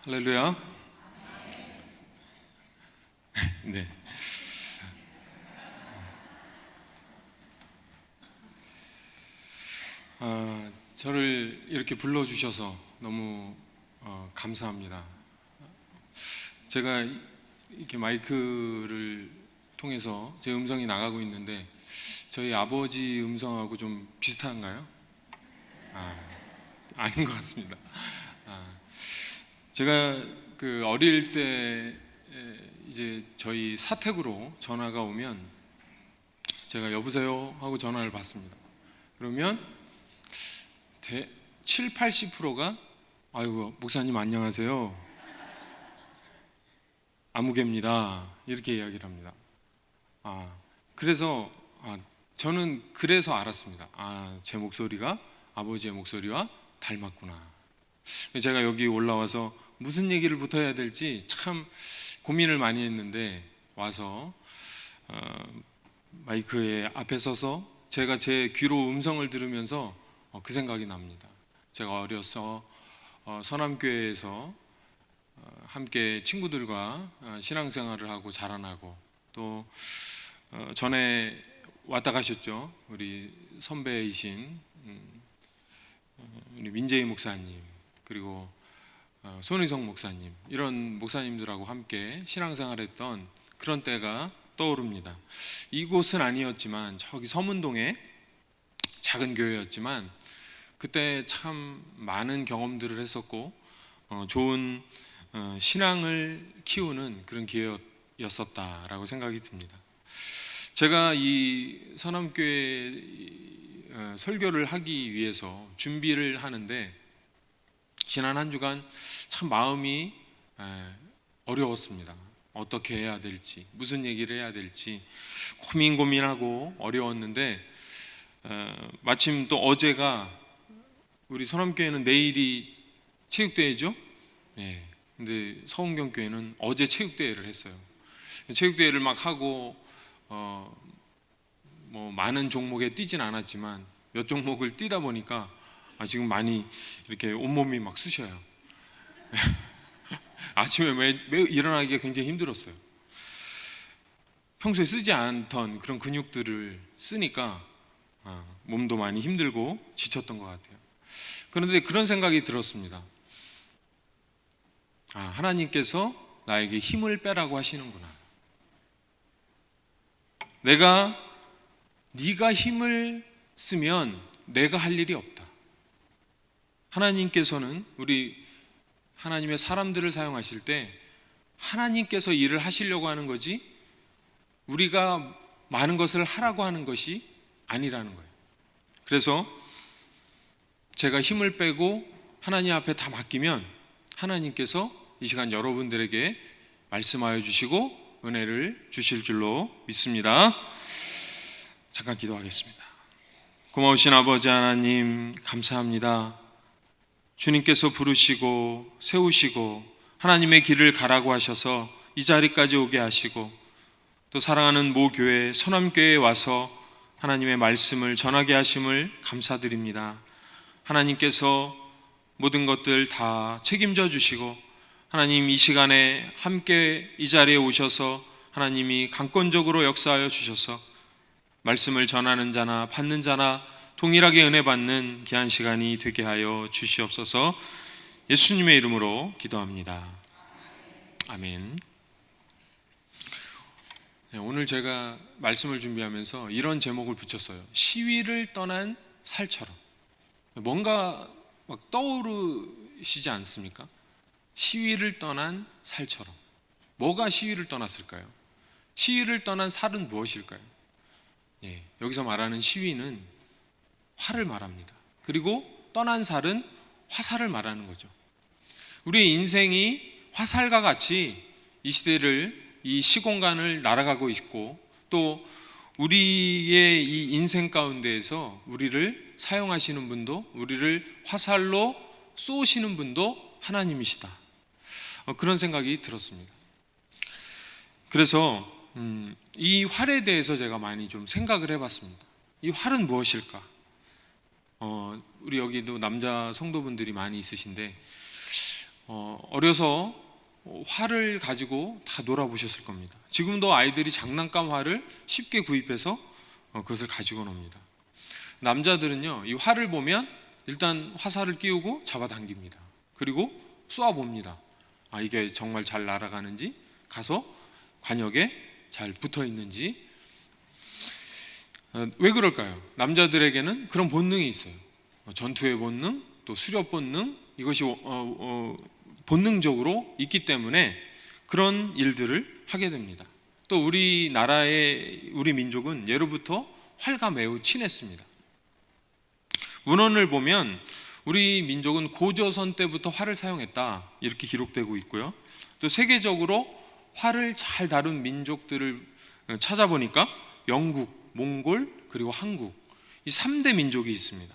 할렐루야. 네. 저를 이렇게 불러주셔서 너무 감사합니다. 제가 이렇게 마이크를 통해서 제 음성이 나가고 있는데 저희 아버지 음성하고 좀 비슷한가요? 아닌 것 같습니다. 제가 그 어릴 때 이제 저희 사택으로 전화가 오면 제가 여보세요 하고 전화를 받습니다. 그러면 7, 80%가 아이고 목사님 안녕하세요, 아무개입니다, 이렇게 이야기를 합니다. 그래서 저는 그래서 알았습니다. 제 목소리가 아버지의 목소리와 닮았구나. 제가 여기 올라와서 무슨 얘기를 부터 해야 될지 참 고민을 많이 했는데 와서 마이크에 앞에 서서 제가 제 귀로 음성을 들으면서 그 생각이 납니다. 제가 어려서 서남교회에서 함께 친구들과 신앙생활을 하고 자라나고 또 전에 왔다 가셨죠. 우리 선배이신 우리 민재희 목사님, 그리고 손희성 목사님, 이런 목사님들하고 함께 신앙생활했던 그런 때가 떠오릅니다. 이곳은 아니었지만 저기 서문동에 작은 교회였지만 그때 참 많은 경험들을 했었고 좋은 신앙을 키우는 그런 기회였었다라고 생각이 듭니다. 제가 이 서남교회 설교를 하기 위해서 준비를 하는데 지난 한 주간 참 마음이 어려웠습니다. 어떻게 해야 될지, 무슨 얘기를 해야 될지 고민하고 어려웠는데 마침 또 어제가 우리 서남교회는 내일이 체육대회죠. 근데 서운경교회는 어제 체육대회를 했어요. 체육대회를 막 하고 뭐 많은 종목에 뛰진 않았지만 몇 종목을 뛰다 보니까 지금 많이 이렇게 온몸이 막 쑤셔요. 아침에 매일 일어나기가 굉장히 힘들었어요. 평소에 쓰지 않던 그런 근육들을 쓰니까 몸도 많이 힘들고 지쳤던 것 같아요. 그런데 그런 생각이 들었습니다. 하나님께서 나에게 힘을 빼라고 하시는구나. 네가 힘을 쓰면 내가 할 일이 없다. 하나님께서는 우리 하나님의 사람들을 사용하실 때 하나님께서 일을 하시려고 하는 거지 우리가 많은 것을 하라고 하는 것이 아니라는 거예요. 그래서 제가 힘을 빼고 하나님 앞에 다 맡기면 하나님께서 이 시간 여러분들에게 말씀하여 주시고 은혜를 주실 줄로 믿습니다. 잠깐 기도하겠습니다. 고마우신 아버지 하나님, 감사합니다. 주님께서 부르시고 세우시고 하나님의 길을 가라고 하셔서 이 자리까지 오게 하시고 또 사랑하는 모 교회 서남교회에 와서 하나님의 말씀을 전하게 하심을 감사드립니다. 하나님께서 모든 것들 다 책임져 주시고 하나님 이 시간에 함께 이 자리에 오셔서 하나님이 강권적으로 역사하여 주셔서 말씀을 전하는 자나 받는 자나 동일하게 은혜 받는 귀한 시간이 되게 하여 주시옵소서. 예수님의 이름으로 기도합니다. 아멘. 오늘 제가 말씀을 준비하면서 이런 제목을 붙였어요. 시위를 떠난 살처럼. 뭔가 막 떠오르시지 않습니까? 시위를 떠난 살처럼. 뭐가 시위를 떠났을까요? 시위를 떠난 살은 무엇일까요? 여기서 말하는 시위는 화를 말합니다. 그리고 떠난 살은 화살을 말하는 거죠. 우리의 인생이 화살과 같이 이 시대를, 이 시공간을 날아가고 있고 또 우리의 이 인생 가운데에서 우리를 사용하시는 분도, 우리를 화살로 쏘시는 분도 하나님이시다. 그런 생각이 들었습니다. 그래서 이 활에 대해서 제가 많이 좀 생각을 해봤습니다. 이 활은 무엇일까? 우리 여기도 남자 성도분들이 많이 있으신데 어려서 활을 가지고 다 놀아보셨을 겁니다. 지금도 아이들이 장난감 활을 쉽게 구입해서 그것을 가지고 놉니다. 남자들은요, 이 활을 보면 일단 화살을 끼우고 잡아당깁니다. 그리고 쏘아봅니다. 이게 정말 잘 날아가는지, 가서 관역에 잘 붙어 있는지. 왜 그럴까요? 남자들에게는 그런 본능이 있어요. 전투의 본능, 또 수렵 본능, 이것이 본능적으로 있기 때문에 그런 일들을 하게 됩니다. 또 우리 민족은 예로부터 활과 매우 친했습니다. 문헌을 보면 우리 민족은 고조선 때부터 활을 사용했다, 이렇게 기록되고 있고요. 또 세계적으로 활을 잘 다룬 민족들을 찾아보니까 영국, 몽골, 그리고 한국, 이 3대 민족이 있습니다.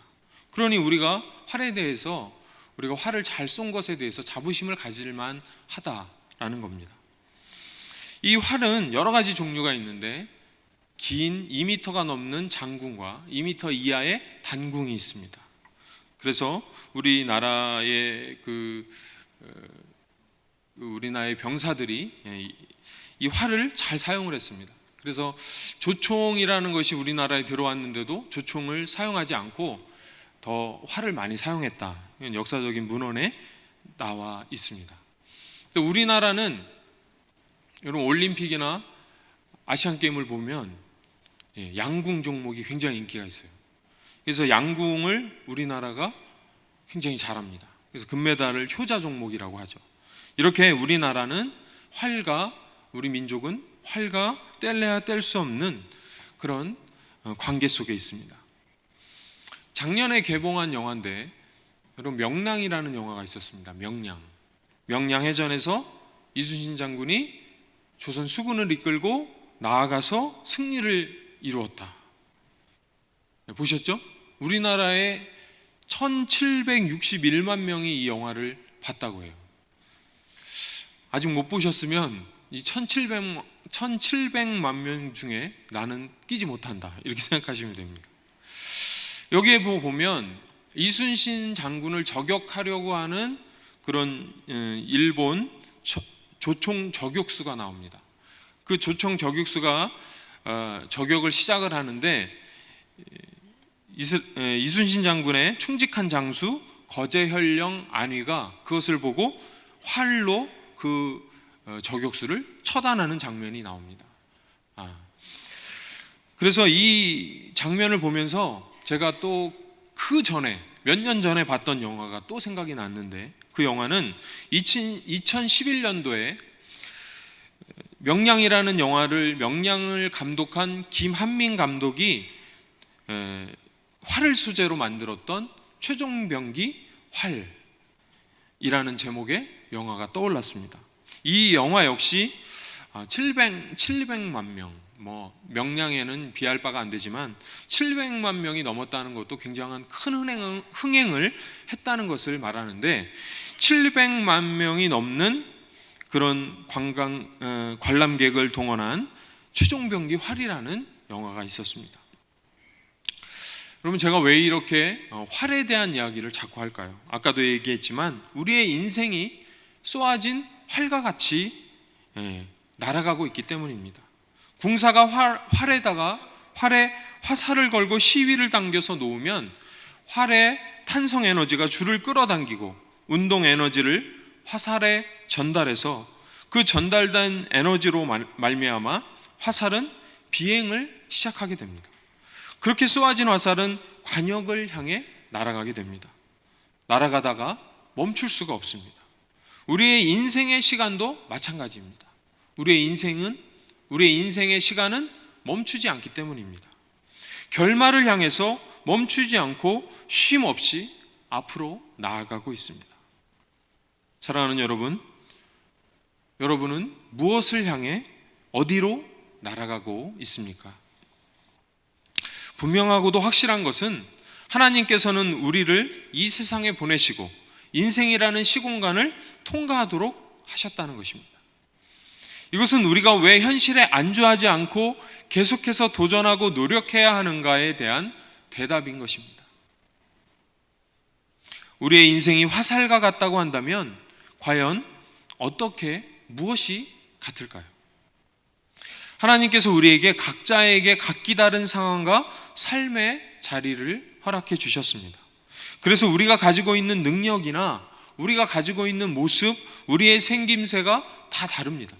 그러니 우리가 활에 대해서, 우리가 활을 잘 쏜 것에 대해서 자부심을 가질만 하다라는 겁니다. 이 활은 여러 가지 종류가 있는데 긴 2m가 넘는 장궁과 2m 이하의 단궁이 있습니다. 그래서 우리나라의 우리나라의 병사들이 이 활을 잘 사용을 했습니다. 그래서 조총이라는 것이 우리나라에 들어왔는데도 조총을 사용하지 않고 더 활을 많이 사용했다, 이건 역사적인 문헌에 나와 있습니다. 또 우리나라는 여러분 올림픽이나 아시안 게임을 보면 양궁 종목이 굉장히 인기가 있어요. 그래서 양궁을 우리나라가 굉장히 잘합니다. 그래서 금메달을 효자 종목이라고 하죠. 이렇게 우리나라는 우리 민족은 활과 뗄래야 뗄 수 없는 그런 관계 속에 있습니다. 작년에 개봉한 영화인데 여러분 명량이라는 영화가 있었습니다. 명량 해전에서 이순신 장군이 조선 수군을 이끌고 나아가서 승리를 이루었다. 보셨죠? 우리나라에 1761만 명이 이 영화를 봤다고 해요. 아직 못 보셨으면 이 1700만 명 중에 나는 끼지 못한다, 이렇게 생각하시면 됩니다. 여기에 보면 이순신 장군을 저격하려고 하는 그런 일본 조총 저격수가 나옵니다. 그 조총 저격수가 저격을 시작을 하는데 이순신 장군의 충직한 장수 거제현령 안위가 그것을 보고 활로 그 저격수를 처단하는 장면이 나옵니다. 그래서 이 장면을 보면서 제가 또 그 전에 몇 년 전에 봤던 영화가 또 생각이 났는데, 그 영화는 2011년도에 명량이라는 명량을 감독한 김한민 감독이 활을 소재로 만들었던 최종병기 활이라는 제목의 영화가 떠올랐습니다. 이 영화 역시 700만 명, 명량에는 비할 바가 안 되지만 700만 명이 넘었다는 것도 굉장한 큰 흥행을 했다는 것을 말하는데, 700만 명이 넘는 그런 관람객을 동원한 최종병기 활이라는 영화가 있었습니다. 여러분, 제가 왜 이렇게 활에 대한 이야기를 자꾸 할까요? 아까도 얘기했지만 우리의 인생이 쏘아진 활과 같이 날아가고 있기 때문입니다. 궁사가 활에 화살을 걸고 시위를 당겨서 놓으면 활의 탄성 에너지가 줄을 끌어당기고 운동 에너지를 화살에 전달해서 그 전달된 에너지로 말미암아 화살은 비행을 시작하게 됩니다. 그렇게 쏘아진 화살은 관역을 향해 날아가게 됩니다. 날아가다가 멈출 수가 없습니다. 우리의 인생의 시간도 마찬가지입니다. 우리의 인생의 시간은 멈추지 않기 때문입니다. 결말을 향해서 멈추지 않고 쉼 없이 앞으로 나아가고 있습니다. 사랑하는 여러분은 무엇을 향해 어디로 날아가고 있습니까? 분명하고도 확실한 것은 하나님께서는 우리를 이 세상에 보내시고 인생이라는 시공간을 통과하도록 하셨다는 것입니다. 이것은 우리가 왜 현실에 안주하지 않고 계속해서 도전하고 노력해야 하는가에 대한 대답인 것입니다. 우리의 인생이 화살과 같다고 한다면 과연 어떻게 무엇이 같을까요? 하나님께서 우리에게 각자에게 각기 다른 상황과 삶의 자리를 허락해 주셨습니다. 그래서 우리가 가지고 있는 능력이나 우리가 가지고 있는 모습, 우리의 생김새가 다 다릅니다.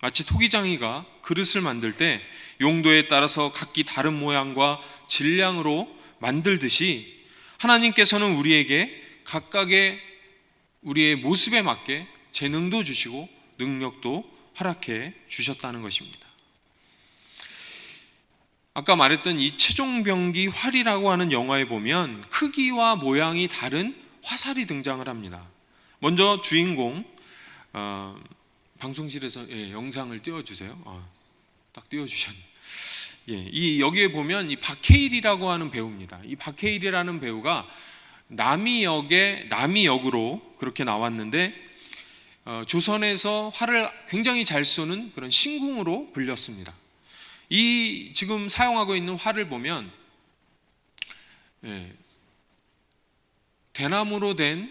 마치 토기장이가 그릇을 만들 때 용도에 따라서 각기 다른 모양과 질량으로 만들듯이 하나님께서는 우리에게 각각의 우리의 모습에 맞게 재능도 주시고 능력도 허락해 주셨다는 것입니다. 아까 말했던 이 최종병기 활이라고 하는 영화에 보면 크기와 모양이 다른 화살이 등장을 합니다. 먼저 주인공 방송실에서 영상을 띄워주세요. 딱 띄워주셨네요. 이 여기에 보면 이 박해일이라고 하는 배우입니다. 이 박해일이라는 배우가 남이 역으로 그렇게 나왔는데 조선에서 활을 굉장히 잘 쏘는 그런 신궁으로 불렸습니다. 이 지금 사용하고 있는 활을 보면 대나무로 된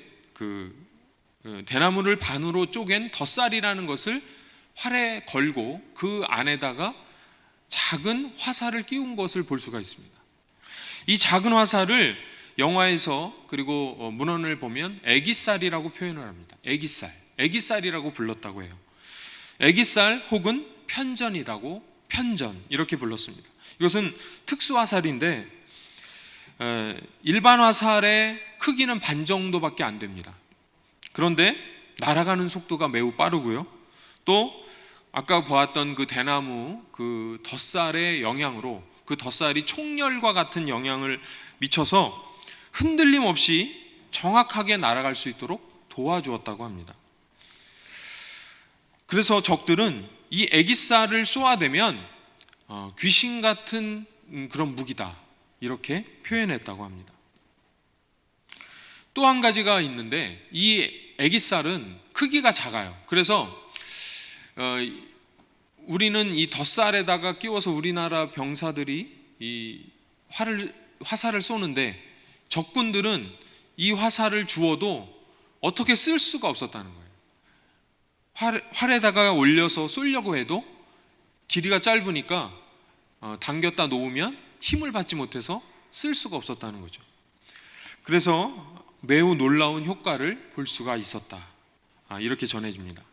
대나무를 반으로 쪼갠 덧살이라는 것을 활에 걸고 그 안에다가 작은 화살을 끼운 것을 볼 수가 있습니다. 이 작은 화살을 영화에서 그리고 문헌을 보면 애기살이라고 표현을 합니다. 애기살이라고 불렀다고 해요. 애기살 혹은 편전 이렇게 불렀습니다. 이것은 특수 화살인데 일반 화살의 크기는 반 정도밖에 안 됩니다. 그런데 날아가는 속도가 매우 빠르고요. 또 아까 보았던 그 대나무 그 덧살의 영향으로 그 덧살이 총열과 같은 영향을 미쳐서 흔들림 없이 정확하게 날아갈 수 있도록 도와주었다고 합니다. 그래서 적들은 이 애기살을 쏘아대면 귀신 같은 그런 무기다 이렇게 표현했다고 합니다. 또 한 가지가 있는데 이 애기살은 크기가 작아요. 그래서 우리는 이 덧살에다가 끼워서 우리나라 병사들이 이 화살을 쏘는데 적군들은 이 화살을 주어도 어떻게 쓸 수가 없었다는 거예요. 활에다가 올려서 쏘려고 해도 길이가 짧으니까 당겼다 놓으면 힘을 받지 못해서 쓸 수가 없었다는 거죠. 그래서 매우 놀라운 효과를 볼 수가 있었다. 이렇게 전해집니다.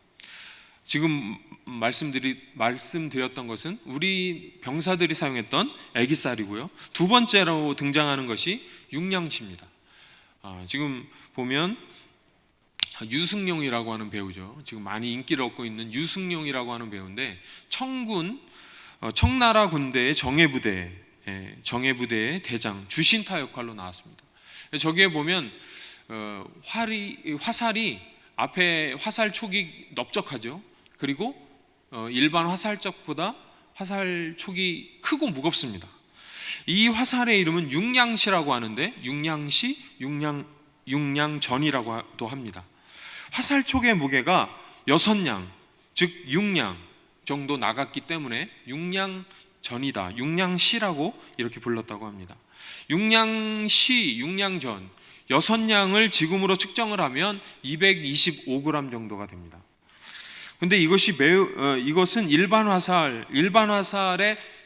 지금 말씀드렸던 것은 우리 병사들이 사용했던 애기살이고요. 두 번째로 등장하는 것이 육량시입니다. 지금 보면 유승용이라고 하는 배우죠. 지금 많이 인기를 얻고 있는 유승용이라고 하는 배우인데 청나라 군대의 정예부대의 대장 주신타 역할로 나왔습니다. 저기에 보면 화살이 앞에 화살촉이 넓적하죠. 그리고 일반 화살적보다 화살촉이 크고 무겁습니다. 이 화살의 이름은 육량시라고 하는데 육량전이라고도 합니다. 화살촉의 무게가 6냥, 즉 6냥 정도 나갔기 때문에 육량전이다, 육량시라고 이렇게 불렀다고 합니다. 육량전 6냥을 지금으로 측정을 하면 225g 정도가 됩니다. 근데 이것은 일반 화살의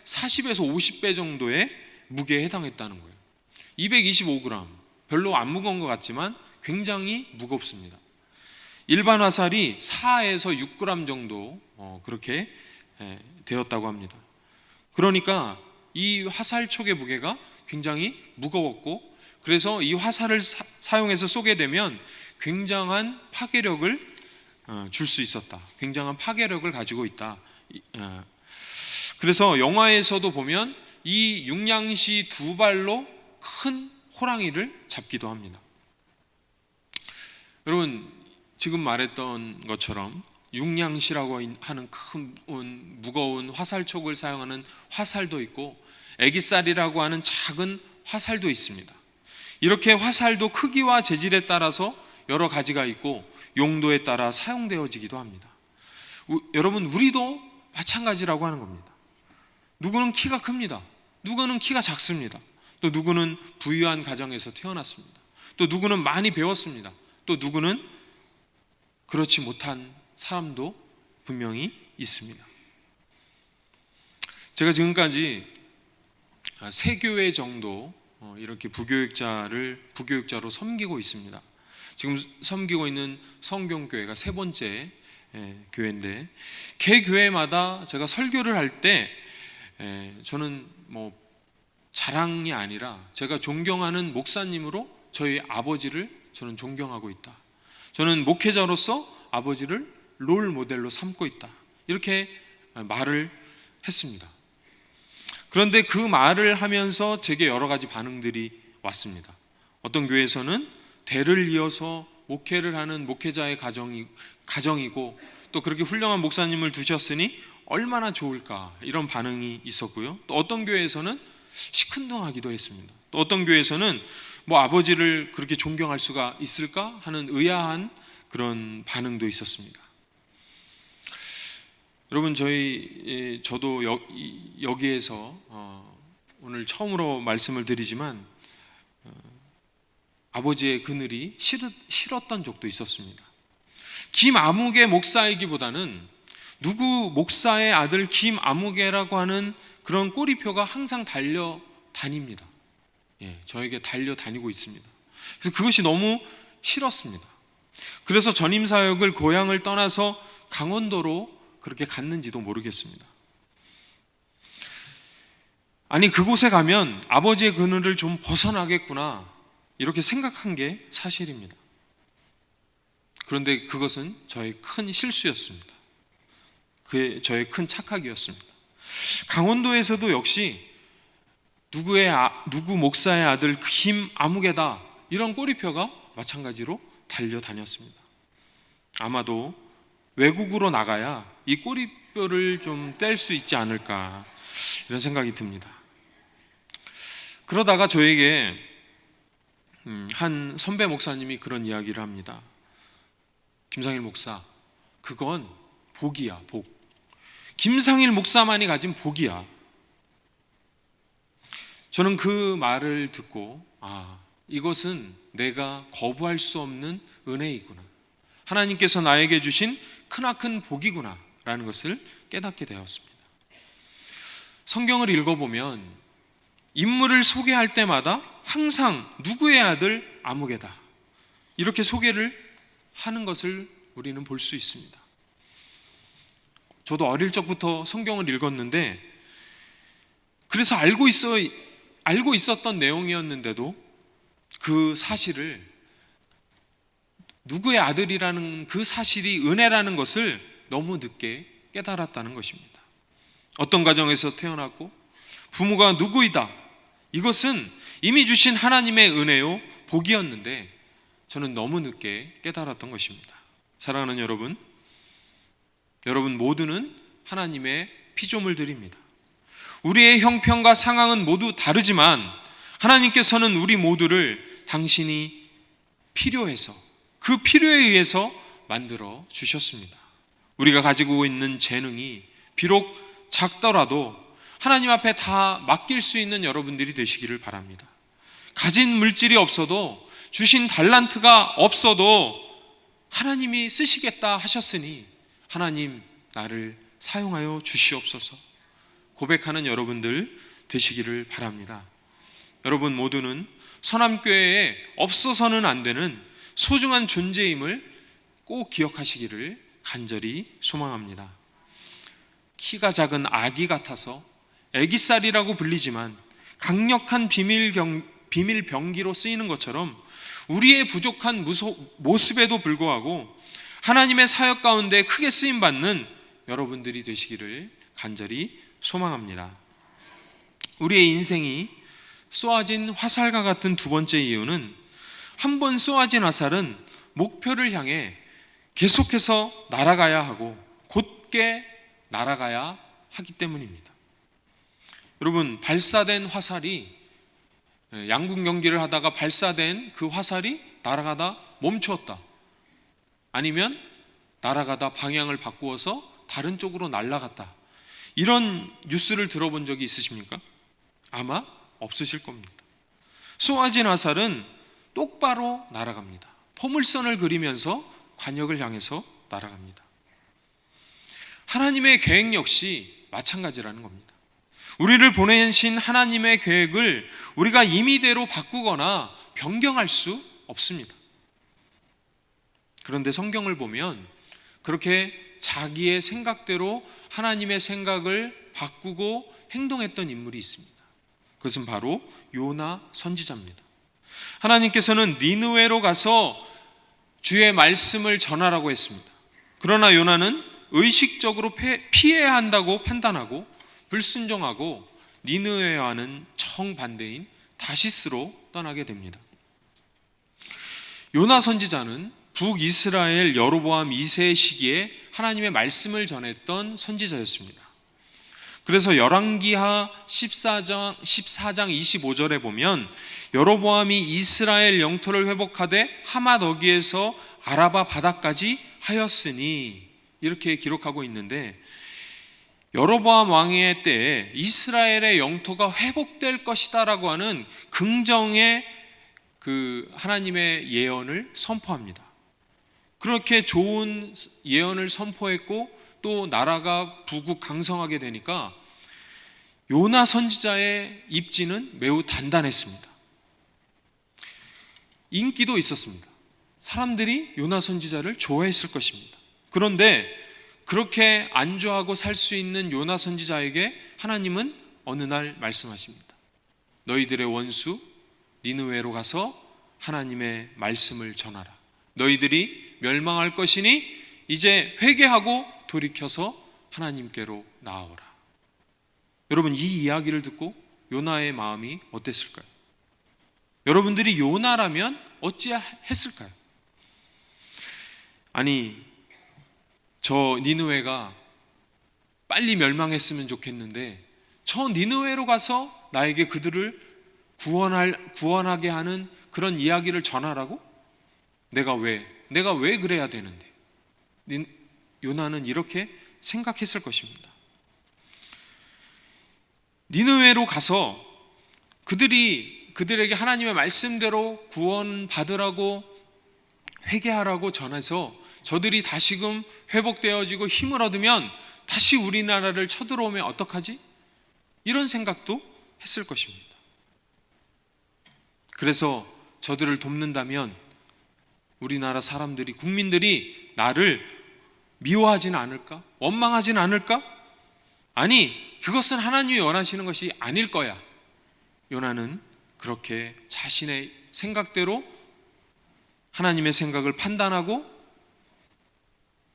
40에서 50배 정도의 무게에 해당했다는 거예요. 225g, 별로 안 무거운 것 같지만 굉장히 무겁습니다. 일반 화살이 4에서 6g 정도 그렇게 되었다고 합니다. 그러니까 이 화살촉의 무게가 굉장히 무거웠고, 그래서 이 화살을 사용해서 쏘게 되면 굉장한 파괴력을 줄 수 있었다. 굉장한 파괴력을 가지고 있다. 그래서 영화에서도 보면 이 육량시 두 발로 큰 호랑이를 잡기도 합니다. 여러분, 지금 말했던 것처럼 육량시라고 하는 큰 무거운 화살촉을 사용하는 화살도 있고 애기살이라고 하는 작은 화살도 있습니다. 이렇게 화살도 크기와 재질에 따라서 여러 가지가 있고 용도에 따라 사용되어지기도 합니다. 여러분, 우리도 마찬가지라고 하는 겁니다. 누구는 키가 큽니다. 누구는 키가 작습니다. 또 누구는 부유한 가정에서 태어났습니다. 또 누구는 많이 배웠습니다. 또 누구는 그렇지 못한 사람도 분명히 있습니다. 제가 지금까지 세 교회 정도 이렇게 부교육자로 섬기고 있습니다. 지금 섬기고 있는 성경교회가 세 번째 교회인데, 개 교회마다 제가 설교를 할 때 저는 자랑이 아니라 제가 존경하는 목사님으로 저희 아버지를 저는 존경하고 있다. 저는 목회자로서 아버지를 롤 모델로 삼고 있다. 이렇게 말을 했습니다. 그런데 그 말을 하면서 제게 여러 가지 반응들이 왔습니다. 어떤 교회에서는 대를 이어서 목회를 하는 목회자의 가정이고 또 그렇게 훌륭한 목사님을 두셨으니 얼마나 좋을까, 이런 반응이 있었고요. 또 어떤 교회에서는 시큰둥하기도 했습니다. 또 어떤 교회에서는 아버지를 그렇게 존경할 수가 있을까 하는 의아한 그런 반응도 있었습니다. 여러분, 저도 여기에서 오늘 처음으로 말씀을 드리지만 아버지의 그늘이 싫었던 적도 있었습니다. 김아무개 목사이기보다는 누구 목사의 아들 김아무개라고 하는 그런 꼬리표가 항상 달려다닙니다. 저에게 달려다니고 있습니다. 그래서 그것이 너무 싫었습니다. 그래서 전임사역을 고향을 떠나서 강원도로 그렇게 갔는지도 모르겠습니다. 아니, 그곳에 가면 아버지의 그늘을 좀 벗어나겠구나, 이렇게 생각한 게 사실입니다. 그런데 그것은 저의 큰 실수였습니다. 저의 큰 착각이었습니다. 강원도에서도 역시 누구 목사의 아들 김아무개다, 이런 꼬리표가 마찬가지로 달려다녔습니다. 아마도 외국으로 나가야 이 꼬리표를 좀 뗄 수 있지 않을까, 이런 생각이 듭니다. 그러다가 저에게 한 선배 목사님이 그런 이야기를 합니다. 김상일 목사, 그건 복이야, 복. 김상일 목사만이 가진 복이야. 저는 그 말을 듣고 이것은 내가 거부할 수 없는 은혜이구나, 하나님께서 나에게 주신 크나큰 복이구나 라는 것을 깨닫게 되었습니다. 성경을 읽어보면 인물을 소개할 때마다 항상 누구의 아들 아무개다, 이렇게 소개를 하는 것을 우리는 볼 수 있습니다. 저도 어릴 적부터 성경을 읽었는데, 그래서 알고 있었던 내용이었는데도 그 사실을, 누구의 아들이라는 그 사실이 은혜라는 것을 너무 늦게 깨달았다는 것입니다. 어떤 가정에서 태어났고 부모가 누구이다, 이것은 이미 주신 하나님의 은혜요, 복이었는데 저는 너무 늦게 깨달았던 것입니다. 사랑하는 여러분 모두는 하나님의 피조물들입니다. 우리의 형편과 상황은 모두 다르지만 하나님께서는 우리 모두를 당신이 필요해서, 그 필요에 의해서 만들어 주셨습니다. 우리가 가지고 있는 재능이 비록 작더라도 하나님 앞에 다 맡길 수 있는 여러분들이 되시기를 바랍니다. 가진 물질이 없어도, 주신 달란트가 없어도 하나님이 쓰시겠다 하셨으니 하나님, 나를 사용하여 주시옵소서 고백하는 여러분들 되시기를 바랍니다. 여러분 모두는 서남교회에 없어서는 안 되는 소중한 존재임을 꼭 기억하시기를 간절히 소망합니다. 키가 작은 아기 같아서 애기살이라고 불리지만 강력한 비밀병기로 쓰이는 것처럼 우리의 부족한 모습에도 불구하고 하나님의 사역 가운데 크게 쓰임받는 여러분들이 되시기를 간절히 소망합니다. 우리의 인생이 쏘아진 화살과 같은 두 번째 이유는, 한 번 쏘아진 화살은 목표를 향해 계속해서 날아가야 하고 곧게 날아가야 하기 때문입니다. 여러분, 발사된 화살이, 양궁 경기를 하다가 발사된 그 화살이 날아가다 멈추었다, 아니면 날아가다 방향을 바꾸어서 다른 쪽으로 날아갔다, 이런 뉴스를 들어본 적이 있으십니까? 아마 없으실 겁니다. 쏘아진 화살은 똑바로 날아갑니다. 포물선을 그리면서 관역을 향해서 날아갑니다. 하나님의 계획 역시 마찬가지라는 겁니다. 우리를 보내신 하나님의 계획을 우리가 임의대로 바꾸거나 변경할 수 없습니다. 그런데 성경을 보면 그렇게 자기의 생각대로 하나님의 생각을 바꾸고 행동했던 인물이 있습니다. 그것은 바로 요나 선지자입니다. 하나님께서는 니느웨로 가서 주의 말씀을 전하라고 했습니다. 그러나 요나는 의식적으로 피해야 한다고 판단하고 불순종하고 니느웨와는 정반대인 다시스로 떠나게 됩니다. 요나 선지자는 북이스라엘 여로보암 2세의 시기에 하나님의 말씀을 전했던 선지자였습니다. 그래서 열왕기하 14장 25절에 보면 여로보암이 이스라엘 영토를 회복하되 하맛 어귀에서 아라바 바다까지 하였으니 이렇게 기록하고 있는데, 여로보암 왕의 때에 이스라엘의 영토가 회복될 것이다라고 하는 긍정의 그 하나님의 예언을 선포합니다. 그렇게 좋은 예언을 선포했고 또 나라가 부국 강성하게 되니까 요나 선지자의 입지는 매우 단단했습니다. 인기도 있었습니다. 사람들이 요나 선지자를 좋아했을 것입니다. 그런데 그렇게 안주하고 살 수 있는 요나 선지자에게 하나님은 어느 날 말씀하십니다. 너희들의 원수 니느웨로 가서 하나님의 말씀을 전하라. 너희들이 멸망할 것이니 이제 회개하고 돌이켜서 하나님께로 나아오라. 여러분, 이 이야기를 듣고 요나의 마음이 어땠을까요? 여러분들이 요나라면 어찌했을까요? 아니, 저 니느웨가 빨리 멸망했으면 좋겠는데 저 니느웨로 가서 나에게 그들을 구원하게 하는 그런 이야기를 전하라고? 내가 왜 그래야 되는데? 요나는 이렇게 생각했을 것입니다. 니느웨로 가서 그들에게 하나님의 말씀대로 구원받으라고 회개하라고 전해서 저들이 다시금 회복되어지고 힘을 얻으면 다시 우리나라를 쳐들어오면 어떡하지? 이런 생각도 했을 것입니다. 그래서 저들을 돕는다면 우리나라 사람들이, 국민들이 나를 미워하지는 않을까? 원망하지는 않을까? 아니, 그것은 하나님이 원하시는 것이 아닐 거야. 요나는 그렇게 자신의 생각대로 하나님의 생각을 판단하고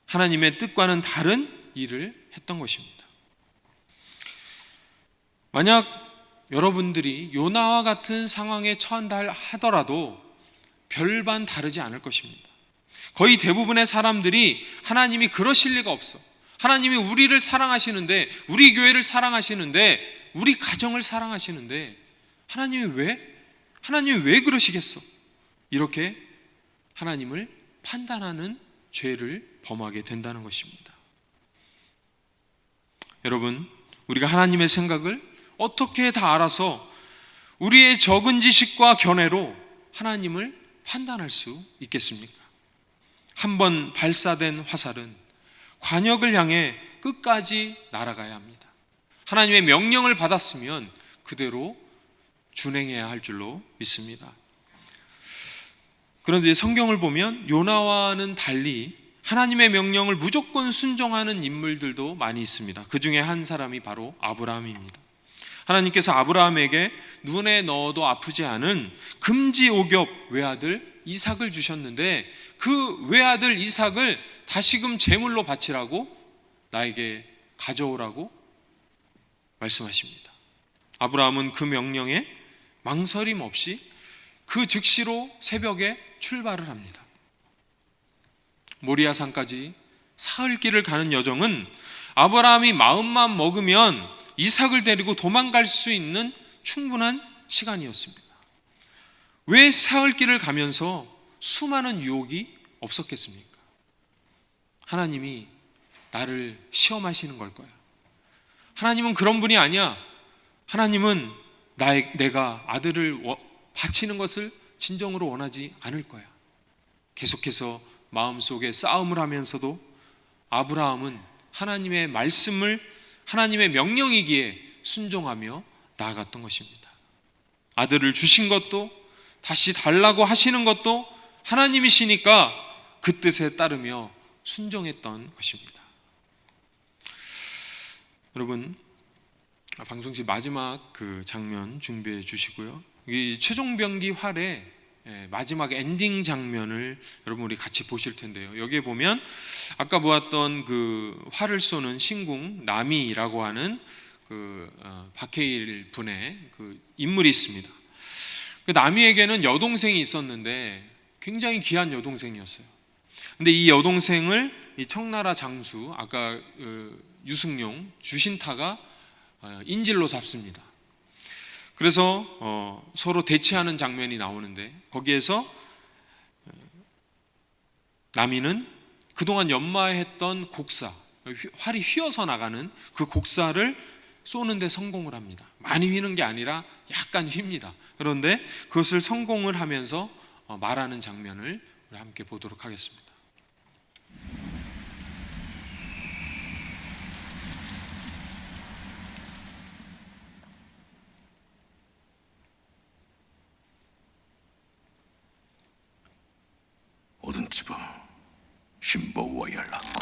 하나님의 뜻과는 다른 일을 했던 것입니다. 만약 여러분들이 요나와 같은 상황에 처한다 하더라도 별반 다르지 않을 것입니다. 거의 대부분의 사람들이 하나님이 그러실 리가 없어, 하나님이 우리를 사랑하시는데, 우리 교회를 사랑하시는데, 우리 가정을 사랑하시는데 하나님이 왜 그러시겠어? 이렇게 하나님을 판단하는 죄를 범하게 된다는 것입니다. 여러분, 우리가 하나님의 생각을 어떻게 다 알아서 우리의 적은 지식과 견해로 하나님을 판단할 수 있겠습니까? 한번 발사된 화살은 관역을 향해 끝까지 날아가야 합니다. 하나님의 명령을 받았으면 그대로 준행해야 할 줄로 믿습니다. 그런데 성경을 보면 요나와는 달리 하나님의 명령을 무조건 순종하는 인물들도 많이 있습니다. 그 중에 한 사람이 바로 아브라함입니다. 하나님께서 아브라함에게 눈에 넣어도 아프지 않은 금지 오겹 외아들 이삭을 주셨는데 그 외아들 이삭을 다시금 제물로 바치라고, 나에게 가져오라고 말씀하십니다. 아브라함은 그 명령에 망설임 없이 그 즉시로 새벽에 출발을 합니다. 모리아산까지 사흘길을 가는 여정은 아브라함이 마음만 먹으면 이삭을 데리고 도망갈 수 있는 충분한 시간이었습니다. 왜 사흘길을 가면서 수많은 유혹이 없었겠습니까? 하나님이 나를 시험하시는 걸 거야. 하나님은 그런 분이 아니야. 하나님은 내가 아들을 바치는 것을 진정으로 원하지 않을 거야. 계속해서 마음속에 싸움을 하면서도 아브라함은 하나님의 말씀을, 하나님의 명령이기에 순종하며 나아갔던 것입니다. 아들을 주신 것도, 다시 달라고 하시는 것도 하나님이시니까 그 뜻에 따르며 순종했던 것입니다. 여러분, 방송시 마지막 그 장면 준비해 주시고요. 이 최종병기 활의 마지막 엔딩 장면을 여러분 우리 같이 보실 텐데요. 여기에 보면 아까 보았던 그 활을 쏘는 신궁 나미라고 하는 그 박해일 분의 그 인물이 있습니다. 그 나미에게는 여동생이 있었는데 굉장히 귀한 여동생이었어요. 근데 이 여동생을 이 청나라 장수, 아까 유승룡 주신타가 인질로 잡습니다. 그래서 서로 대치하는 장면이 나오는데, 거기에서 나미는 그동안 연마했던 곡사, 활이 휘어서 나가는 그 곡사를 쏘는데 성공을 합니다. 많이 휘는 게 아니라 약간 휩니다. 그런데 그것을 성공을 하면서 말하는 장면을 우리 함께 보도록 하겠습니다. 오든치부 신보와 연락고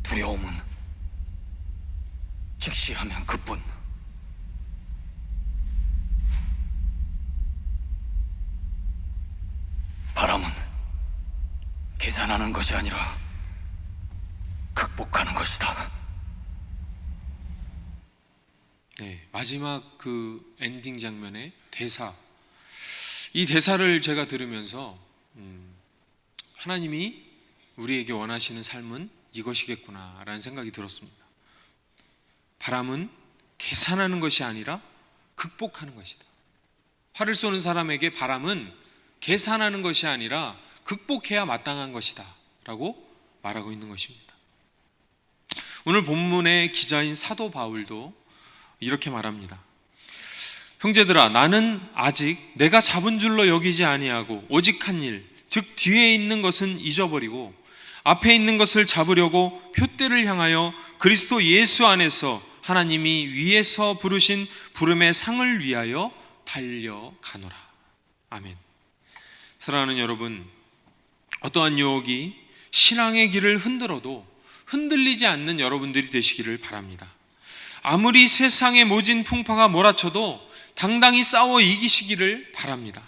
두려움은 직시하면 그뿐. 바람은 계산하는 것이 아니라 극복하는 것이다. 네, 마지막 그 엔딩 장면의 대사, 이 대사를 제가 들으면서 하나님이 우리에게 원하시는 삶은 이것이겠구나라는 생각이 들었습니다. 바람은 계산하는 것이 아니라 극복하는 것이다. 활을 쏘는 사람에게 바람은 계산하는 것이 아니라 극복해야 마땅한 것이다 라고 말하고 있는 것입니다. 오늘 본문의 기자인 사도 바울도 이렇게 말합니다. 형제들아, 나는 아직 내가 잡은 줄로 여기지 아니하고 오직 한 일, 즉 뒤에 있는 것은 잊어버리고 앞에 있는 것을 잡으려고 표대를 향하여 그리스도 예수 안에서 하나님이 위에서 부르신 부름의 상을 위하여 달려가노라. 아멘. 사랑하는 여러분, 어떠한 유혹이 신앙의 길을 흔들어도 흔들리지 않는 여러분들이 되시기를 바랍니다. 아무리 세상의 모진 풍파가 몰아쳐도 당당히 싸워 이기시기를 바랍니다.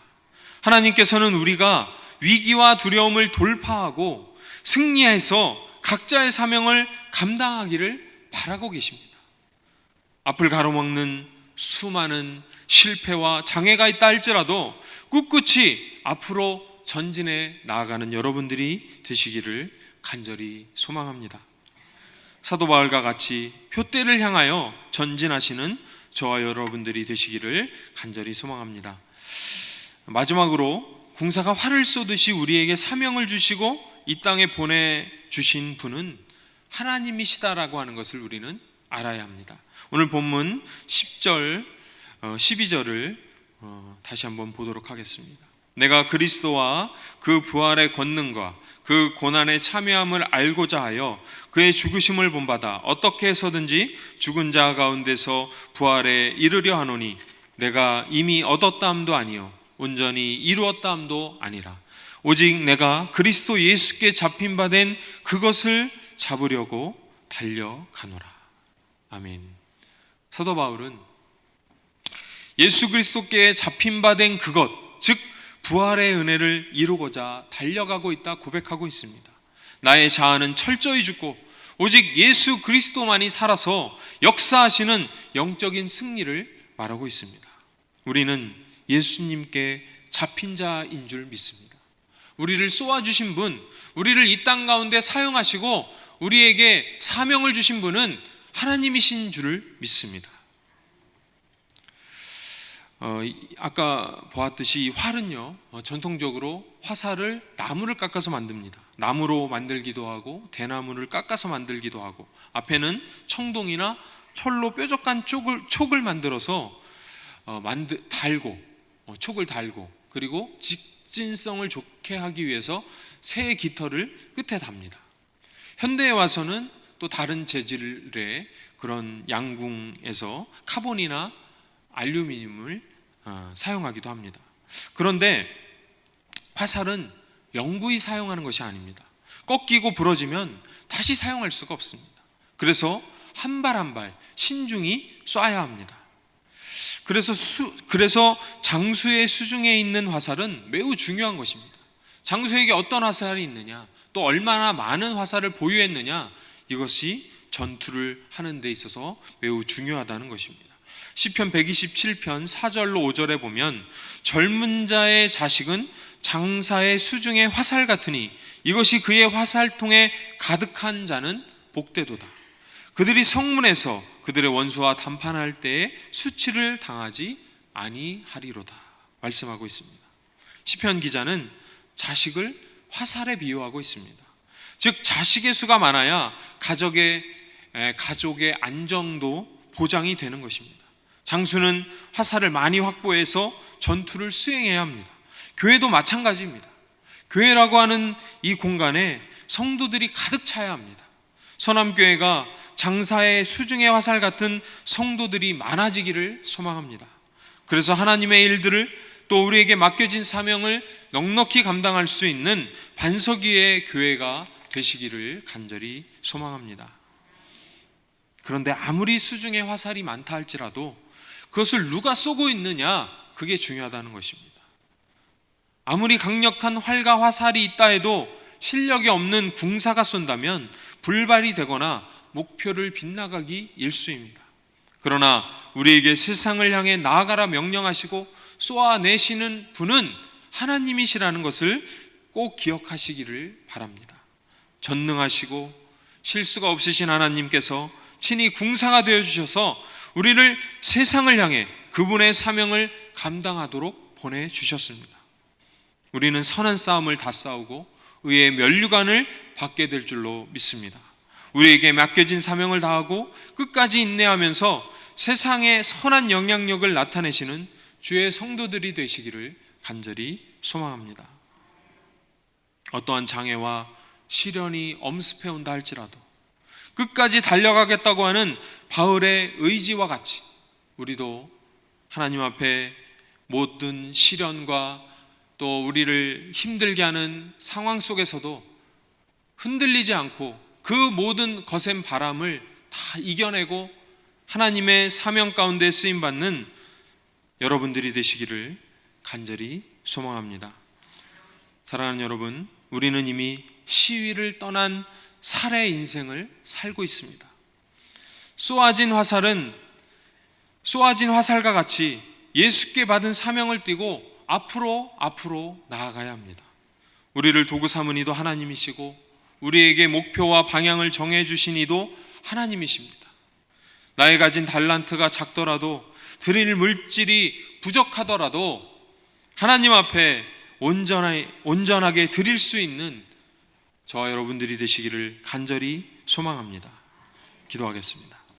하나님께서는 우리가 위기와 두려움을 돌파하고 승리해서 각자의 사명을 감당하기를 바라고 계십니다. 앞을 가로막는 수많은 실패와 장애가 있다 할지라도 꿋꿋이 앞으로 전진해 나아가는 여러분들이 되시기를 간절히 소망합니다. 사도 바울과 같이 표대를 향하여 전진하시는 저와 여러분들이 되시기를 간절히 소망합니다. 마지막으로 군사가 활을 쏘듯이 우리에게 사명을 주시고 이 땅에 보내주신 분은 하나님이시다라고 하는 것을 우리는 알아야 합니다. 오늘 본문 10절, 12절을 다시 한번 보도록 하겠습니다. 내가 그리스도와 그 부활의 권능과 그 고난의 참여함을 알고자 하여 그의 죽으심을 본받아 어떻게 해서든지 죽은 자 가운데서 부활에 이르려 하노니 내가 이미 얻었다 함도 아니요 온전히 이루었다 함도 아니라 오직 내가 그리스도 예수께 잡힌 바 된 그것을 잡으려고 달려가노라. 아멘. 사도 바울은 예수 그리스도께 잡힌 바 된 그것, 즉 부활의 은혜를 이루고자 달려가고 있다 고백하고 있습니다. 나의 자아는 철저히 죽고 오직 예수 그리스도만이 살아서 역사하시는 영적인 승리를 말하고 있습니다. 우리는 예수님께 잡힌 자인 줄 믿습니다. 우리를 쏘아주신 분, 우리를 이 땅 가운데 사용하시고 우리에게 사명을 주신 분은 하나님이신 줄을 믿습니다. 아까 보았듯이 활은요, 전통적으로 화살을 나무를 깎아서 만듭니다. 나무로 만들기도 하고 대나무를 깎아서 만들기도 하고, 앞에는 청동이나 철로 뾰족한 촉을 만들어서 촉을 달고, 그리고 직진성을 좋게 하기 위해서 새 깃털을 끝에 답니다. 현대에 와서는 또 다른 재질의 그런 양궁에서 카본이나 알루미늄을 사용하기도 합니다. 그런데 화살은 영구히 사용하는 것이 아닙니다. 꺾이고 부러지면 다시 사용할 수가 없습니다. 그래서 한 발 한 발 신중히 쏴야 합니다. 그래서 장수의 수중에 있는 화살은 매우 중요한 것입니다. 장수에게 어떤 화살이 있느냐, 또 얼마나 많은 화살을 보유했느냐, 이것이 전투를 하는 데 있어서 매우 중요하다는 것입니다. 시편 127편 4절로 5절에 보면 젊은 자의 자식은 장사의 수중의 화살 같으니 이것이 그의 화살통에 가득한 자는 복되도다. 그들이 성문에서 그들의 원수와 담판할 때에 수치를 당하지 아니하리로다 말씀하고 있습니다. 시편 기자는 자식을 화살에 비유하고 있습니다. 즉 자식의 수가 많아야 가족의 안정도 보장이 되는 것입니다. 장수는 화살을 많이 확보해서 전투를 수행해야 합니다. 교회도 마찬가지입니다. 교회라고 하는 이 공간에 성도들이 가득 차야 합니다. 서남교회가 장사의 수중의 화살 같은 성도들이 많아지기를 소망합니다. 그래서 하나님의 일들을 또 우리에게 맡겨진 사명을 넉넉히 감당할 수 있는 반석 위의 교회가 되시기를 간절히 소망합니다. 그런데 아무리 수중의 화살이 많다 할지라도 그것을 누가 쏘고 있느냐, 그게 중요하다는 것입니다. 아무리 강력한 활과 화살이 있다 해도 실력이 없는 궁사가 쏜다면 불발이 되거나 목표를 빗나가기 일쑤입니다. 그러나 우리에게 세상을 향해 나아가라 명령하시고 쏘아내시는 분은 하나님이시라는 것을 꼭 기억하시기를 바랍니다. 전능하시고 실수가 없으신 하나님께서 친히 궁사가 되어주셔서 우리를 세상을 향해 그분의 사명을 감당하도록 보내주셨습니다. 우리는 선한 싸움을 다 싸우고 의의 면류관을 받게 될 줄로 믿습니다. 우리에게 맡겨진 사명을 다하고 끝까지 인내하면서 세상에 선한 영향력을 나타내시는 주의 성도들이 되시기를 간절히 소망합니다. 어떠한 장애와 시련이 엄습해온다 할지라도 끝까지 달려가겠다고 하는 바울의 의지와 같이 우리도 하나님 앞에 모든 시련과 또 우리를 힘들게 하는 상황 속에서도 흔들리지 않고 그 모든 거센 바람을 다 이겨내고 하나님의 사명 가운데 쓰임받는 여러분들이 되시기를 간절히 소망합니다. 사랑하는 여러분, 우리는 이미 시위를 떠난 살의 인생을 살고 있습니다. 쏘아진 화살과 같이 예수께 받은 사명을 띠고 앞으로 나아가야 합니다. 우리를 도구 삼은 이도 하나님이시고 우리에게 목표와 방향을 정해주신 이도 하나님이십니다. 나의 가진 달란트가 작더라도 드릴 물질이 부족하더라도 하나님 앞에 온전하게 드릴 수 있는 저와 여러분들이 되시기를 간절히 소망합니다. 기도하겠습니다.